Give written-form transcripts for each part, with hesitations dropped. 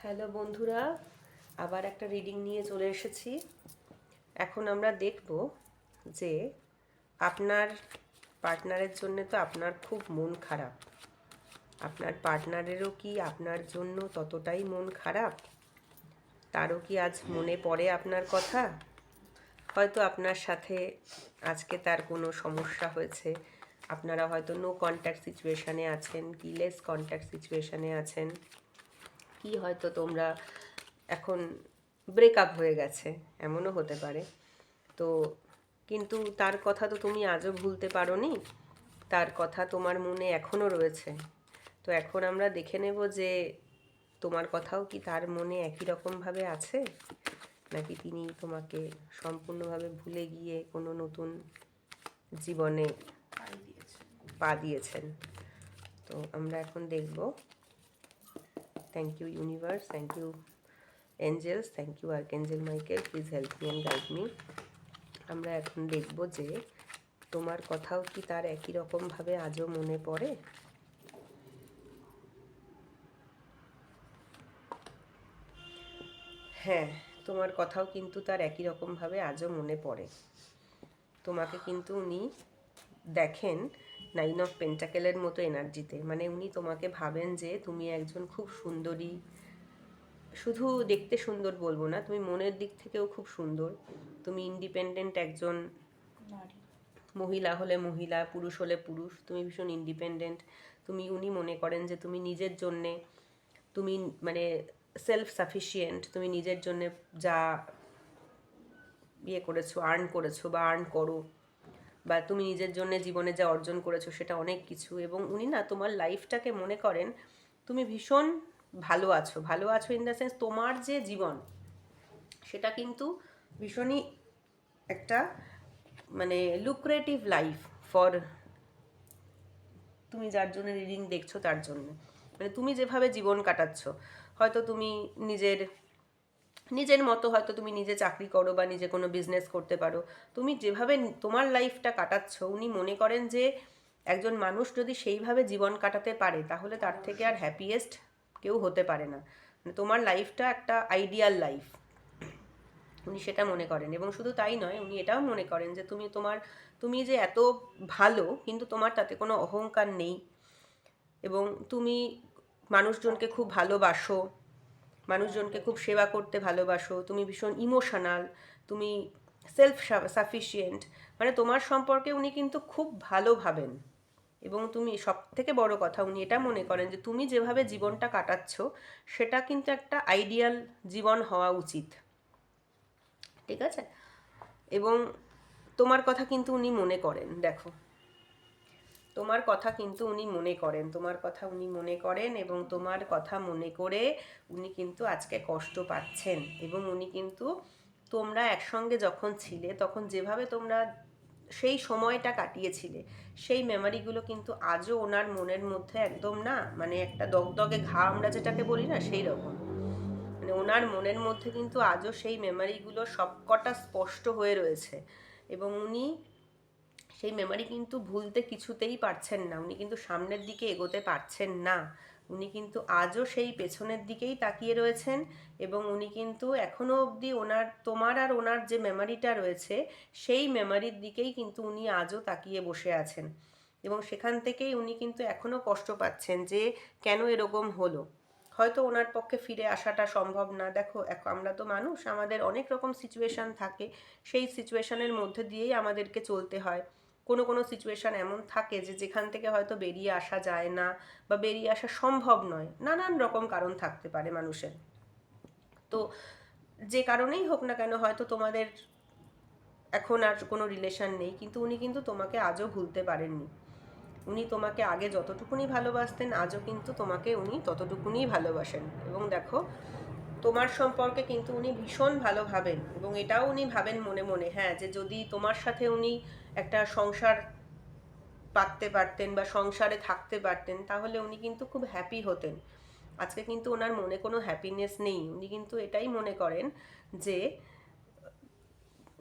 Hello বন্ধুরা, আবার একটা রিডিং নিয়ে চলে এসেছি। এখন আমরা দেখব যে আপনার পার্টনারের জন্য তো আপনার খুব মন খারাপ, আপনার পার্টনারেরও কি আপনার জন্য ততটাই মন খারাপ? তারও কি আজ মনে পড়ে আপনার কথা? হয়তো আপনার সাথে আজকে তার কোনো সমস্যা হয়েছে, আপনারা হয়তো নো কন্ট্যাক্ট সিচুয়েশানে আছেন, কি লেস কন্ট্যাক্ট সিচুয়েশানে আছেন, কি হয়তো তোমরা এখন ব্রেকআপ হয়ে গেছে, এমনও হতে পারে। তো কিন্তু তার কথা তো তুমি আজও ভুলতে পারোনি, তার কথা তোমার মনে এখনও রয়েছে। তো এখন আমরা দেখে নেব যে তোমার কথাও কি তার মনে একই রকমভাবে আছে, নাকি তিনি তোমাকে সম্পূর্ণভাবে ভুলে গিয়ে কোনো নতুন জীবনে পা দিয়েছেন। তো আমরা এখন দেখব। Thank you universe, thank you angels, thank you archangel Michael, please help me and guide me. আমরা এখন দেখব যে তোমার কথাও কি তার একই রকমভাবে আজও মনে পড়ে। হ্যাঁ, তোমার কথাও কিন্তু তার একই রকমভাবে আজও মনে পড়ে। তোমাকে কিন্তু উনি দেখেন 9 অফ পেন্টাকেলের মতো এনার্জিতে, মানে উনি তোমাকে ভাবেন যে তুমি একজন খুব সুন্দরী, শুধু দেখতে সুন্দর বলবো না, তুমি মনের দিক থেকেও খুব সুন্দর। তুমি ইন্ডিপেন্ডেন্ট একজন মহিলা হলে মহিলা, পুরুষ হলে পুরুষ, তুমি ভীষণ ইন্ডিপেন্ডেন্ট। উনি মনে করেন যে তুমি নিজের জন্যে, তুমি মানে সেলফ সাফিসিয়েন্ট, তুমি নিজের জন্যে যা করেছো, আর্ন করেছো বা আর্ন করো, বা তুমি নিজের জন্য জীবনে যা অর্জন করেছো সেটা অনেক কিছু। এবং উনি না তোমার লাইফটাকে মনে করেন তুমি ভীষণ ভালো আছো, ভালো আছো ইন দ্য সেন্স তোমার যে জীবন সেটা কিন্তু ভীষণই একটা মানে লুক্রেটিভ লাইফ ফর তুমি যার জন্য রিডিং দেখছো তার জন্য। মানে তুমি যেভাবে জীবন কাটাচ্ছ, হয়তো তুমি নিজের নিজের মতো হয়তো তুমি নিজে চাকরি করো বা নিজে কোনো বিজনেস করতে পারো, তুমি যেভাবে তোমার লাইফটা কাটাচ্ছ উনি মনে করেন যে একজন মানুষ যদি সেইভাবে জীবন কাটাতে পারে তাহলে তার থেকে আর হ্যাপিয়েস্ট কেউ হতে পারে না। মানে তোমার লাইফটা একটা আইডিয়াল লাইফ, উনি সেটা মনে করেন। এবং শুধু তাই নয়, উনি এটাও মনে করেন যে তুমি যে এত ভালো, কিন্তু তোমার তাতে কোনো অহংকার নেই, এবং তুমি মানুষজনকে খুব ভালোবাসো, মানুষজনকে খুব সেবা করতে ভালোবাসো, তুমি ভীষণ ইমোশনাল, তুমি সেলফ সাফিসিয়েন্ট। মানে তোমার সম্পর্কে উনি কিন্তু খুব ভালো ভাবেন। এবং তুমি সব থেকে বড় কথা, উনি এটা মনে করেন যে তুমি যেভাবে জীবনটা কাটাচ্ছ সেটা কিন্তু একটা আইডিয়াল জীবন হওয়া উচিত। ঠিক আছে? এবং তোমার কথা কিন্তু উনি মনে করেন, দেখো তোমার কথা কিন্তু উনি মনে করেন, তোমার কথা উনি মনে করেন, এবং তোমার কথা মনে করে উনি কিন্তু আজকে কষ্ট পাচ্ছেন। এবং উনি কিন্তু তোমরা একসঙ্গে যখন ছিলে তখন যেভাবে তোমরা সেই সময়টা কাটিয়েছিলে সেই মেমারিগুলো কিন্তু আজও ওনার মনের মধ্যে একদম না, মানে একটা দগদগে ঘা আমরা যেটাকে বলি না, সেই রকম। মানে ওনার মনের মধ্যে কিন্তু আজও সেই মেমারিগুলো সবকটা স্পষ্ট হয়ে রয়েছে। এবং উনি সেই মেমারি কিন্তু ভুলতে কিছুতেই পারছেন না, উনি কিন্তু সামনের দিকে এগোতে পারছেন না। উনি কিন্তু আজও সেই পেছনের দিকেই তাকিয়ে রয়েছেন। এবং উনি কিন্তু এখনও অবধি তোমার আর ওনার যে মেমারিটা রয়েছে সেই মেমারির দিকেই কিন্তু উনি আজও তাকিয়ে বসে আছেন। এবং সেখান থেকেই উনি কিন্তু এখনও কষ্ট পাচ্ছেন যে কেন এরকম হলো। হয়তো ওনার পক্ষে ফিরে আসাটা সম্ভব না। দেখো, আমরা তো মানুষ, আমাদের অনেক রকম সিচুয়েশান থাকে, সেই সিচুয়েশানের মধ্যে দিয়েই আমাদেরকে চলতে হয়। কোনো কোনো সিচুয়েশান এমন থাকে যে যেখান থেকে হয়তো বেরিয়ে আসা যায় না বা বেরিয়ে আসা সম্ভব নয়, নানান রকম কারণ থাকতে পারে মানুষের। তো যে কারণেই হোক না কেন, হয়তো তোমাদের এখন আর কোনো রিলেশান নেই, কিন্তু উনি কিন্তু তোমাকে আজও ভুলতে পারেননি। উনি তোমাকে আগে যতটুকুনি ভালোবাসতেন আজও কিন্তু তোমাকে উনি ততটুকুনিই ভালোবাসেন। এবং দেখো, তোমার সম্পর্কে কিন্তু উনি ভীষণ ভালো ভাবেন। এবং এটাও উনি ভাবেন মনে মনে, হ্যাঁ, যে যদি তোমার সাথে উনি একটা সংসার পাততে পারতেন বা সংসারে থাকতে পারতেন তাহলে উনি কিন্তু খুব হ্যাপি হতেন। আজকে কিন্তু ওনার মনে কোনো হ্যাপিনেস নেই। উনি কিন্তু এটাই মনে করেন যে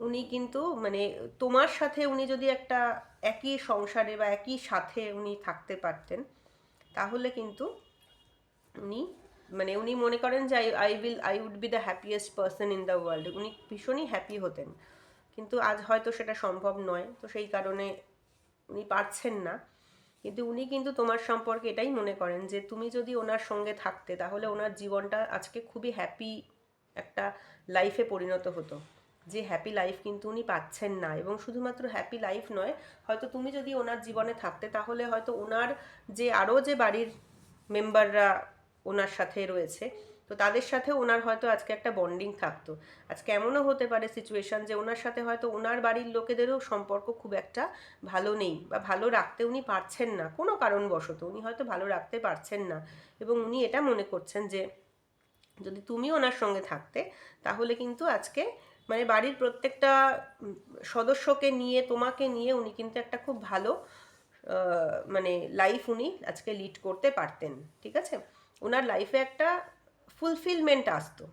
উনি কিন্তু মানে তোমার সাথে উনি যদি একটা একই সংসারে বা একই সাথে উনি থাকতে পারতেন তাহলে কিন্তু উনি মানে উনি মনে করেন যে I would be the happiest person in the world, উনি ভীষণই হ্যাপি হতেন, কিন্তু আজ হয়তো সেটা সম্ভব নয়, তো সেই কারণে উনি পারছেন না। কিন্তু উনি কিন্তু তোমার সম্পর্কে এটাই মনে করেন যে তুমি যদি ওনার সঙ্গে থাকতে তাহলে ওনার জীবনটা আজকে খুবই হ্যাপি একটা লাইফে পরিণত হতো। যে হ্যাপি লাইফ কিন্তু উনি পাচ্ছেন না, এবং শুধুমাত্র হ্যাপি লাইফ নয়, হয়তো তুমি যদি ওনার জীবনে থাকতে তাহলে হয়তো ওনার যে আরও যে বাড়ির মেম্বাররা ওনার সাথে রয়েছে, তো তাদের সাথে ওনার হয়তো আজকে একটা বন্ডিং থাকতো। আজকে এমনও হতে পারে সিচুয়েশন যে ওনার সাথে হয়তো ওনার বাড়ির লোকেদেরও সম্পর্ক খুব একটা ভালো নেই, বা ভালো রাখতে উনি পারছেন না কোনো কারণবশত, উনি হয়তো ভালো রাখতে পারছেন না, এবং উনি এটা মনে করছেন যে যদি তুমি ওনার সঙ্গে থাকতে তাহলে কিন্তু আজকে মানে বাড়ির প্রত্যেকটা সদস্যকে নিয়ে তোমাকে নিয়ে উনি কিন্তু একটা খুব ভালো মানে লাইফ উনি আজকে লিড করতে পারতেন। ঠিক আছে, ওনার লাইফে একটা ফুলফিলমেন্ট আসতো,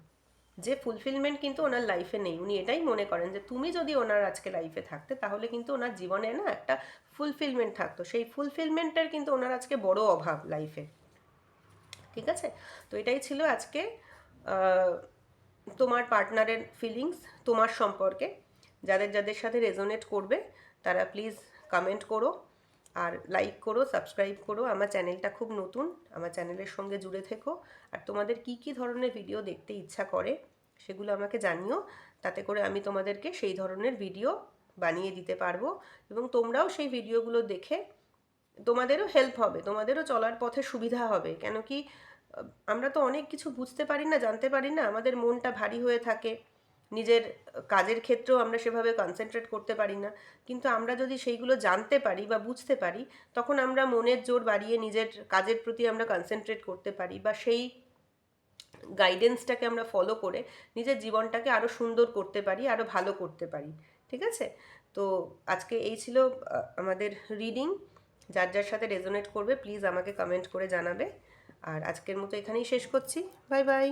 যে ফুলফিলমেন্ট কিন্তু ওনার লাইফে নেই। উনি এটাই মনে করেন যে তুমি যদি ওনার আজকে লাইফে থাকতে তাহলে কিন্তু ওনার জীবনে না একটা ফুলফিলমেন্ট থাকতো, সেই ফুলফিলমেন্টের কিন্তু ওনার আজকে বড় অভাব লাইফে। ঠিক আছে, তো এটাই ছিল আজকে আহ, তোমার পার্টনারের ফিলিংস তোমার সম্পর্কে। যাদের যাদের সাথে রেজোনেট করবে তারা প্লিজ কমেন্ট করো, আর লাইক করো, সাবস্ক্রাইব করো। আমার চ্যানেলটা খুব নতুন, আমার চ্যানেলের সঙ্গে জুড়ে থেকো। আর তোমাদের কি কি ধরনের ভিডিও দেখতে ইচ্ছা করে সেগুলো আমাকে জানিও, তাতে করে আমি তোমাদেরকে সেই ধরনের ভিডিও বানিয়ে দিতে পারবো, এবং তোমরাও সেই ভিডিওগুলো দেখে তোমাদেরও হেল্প হবে, তোমাদেরও চলার পথে সুবিধা হবে। কেন কি আমরা তো অনেক কিছু বুঝতে পারি না, জানতে পারি না, আমাদের মনটা ভারী হয়ে থাকে, নিজের কাজের ক্ষেত্রেও আমরা সেভাবে কনসেন্ট্রেট করতে পারি না। কিন্তু আমরা যদি সেইগুলো জানতে পারি বা বুঝতে পারি, তখন আমরা মনের জোর বাড়িয়ে নিজের কাজের প্রতি আমরা কনসেন্ট্রেট করতে পারি, বা সেই গাইডেন্সটাকে আমরা ফলো করে নিজের জীবনটাকে আরও সুন্দর করতে পারি, আরও ভালো করতে পারি। ঠিক আছে, তো আজকে এই ছিল আমাদের রিডিং। যার যার সাথে রেজোনেট করবে প্লিজ আমাকে কমেন্ট করে জানাবে। আর আজকের মতো এখানেই শেষ করছি। Bye bye.